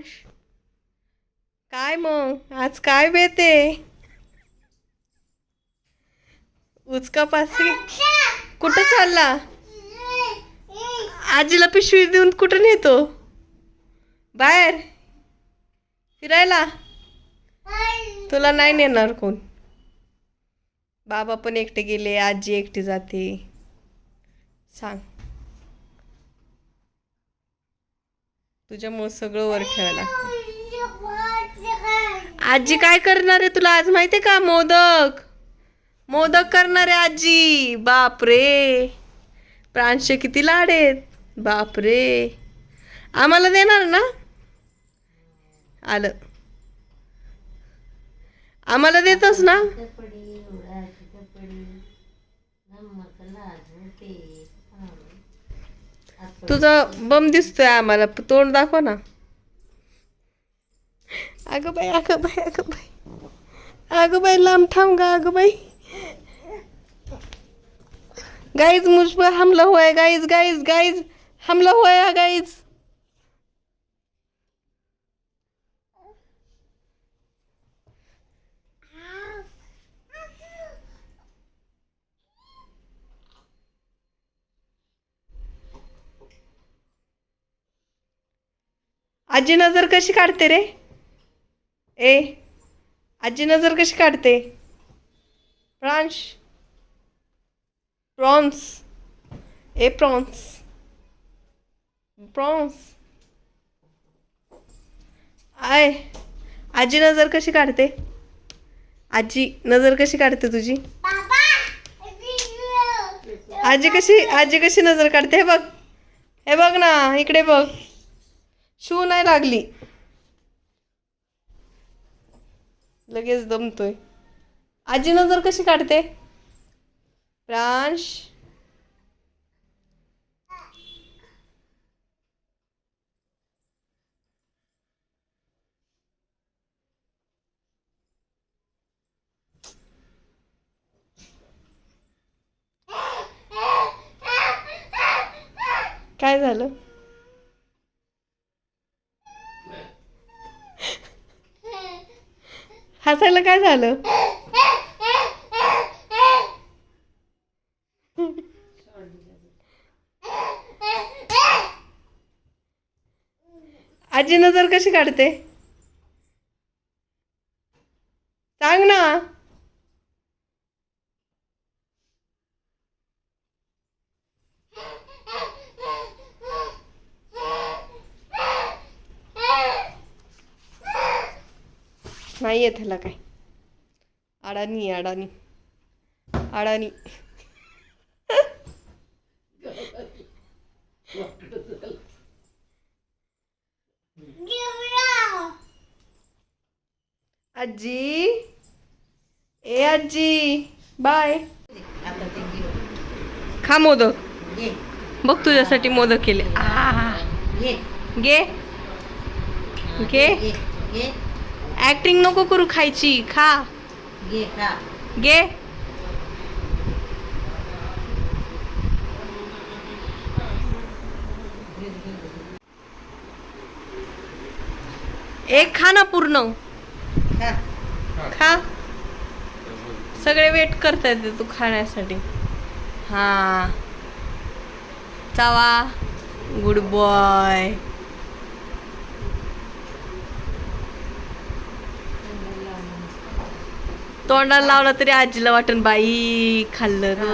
प्रांश काय मग आज काय बेते उचका पासी कुठं चालला आजीला पिशवी देऊन कुठं नेतो बाहेर फिरायला तुला नाही नेणार कोण बाबा पण एकटे गेले आजी एकटी जाते सांग तुझ्यामुळे सगळं वर ठेवायला आजी काय करणार आहे तुला आज माहितीये का मोदक मोदक करणार आहे आजी बापरे प्रांशचे किती लाड आहेत बापरे आम्हाला देणार ना आलं आम्हाला देतोस ना तुझा बम दिसतोय आम्हाला तोंड दाखव ना अगं बाई अगं बाई अगं बाई अगं बाई लांब थांब गा अगं बाई गाइस मुझ पर हमला हुआ है गाइस गाइस गाइस हमला हुआ है गाइस आजी नजर कशी काढते रे ए आजी नजर कशी काढते प्रांश प्रॉन्स ए प्रॉन्स प्रॉन्स आय आजी नजर कशी काढते आजी नजर कशी काढते तुझी आजी कशी नजर काढते हे बघ ना इकडे बघ शू नाही लागली लगेच दमतोय आजी नजर कशी काढते प्रांश काय झालं हसायला काय झालं आजी नजर कशी काढते सांग ना नाही येत ह्याला काय अडाणी अडाणी अडाणी आजी ए आजी बाय खा मोदक बघ तुझ्यासाठी मोदक केले घे घे ऍक्टिंग नको करू खायची खा घे एक खा ना पूर्ण खा सगळे वेट करतायत तू खाण्यासाठी हा चावा गुड बॉय तोंडाला लावला तरी आजीला वाटण बाई खाल्लं ग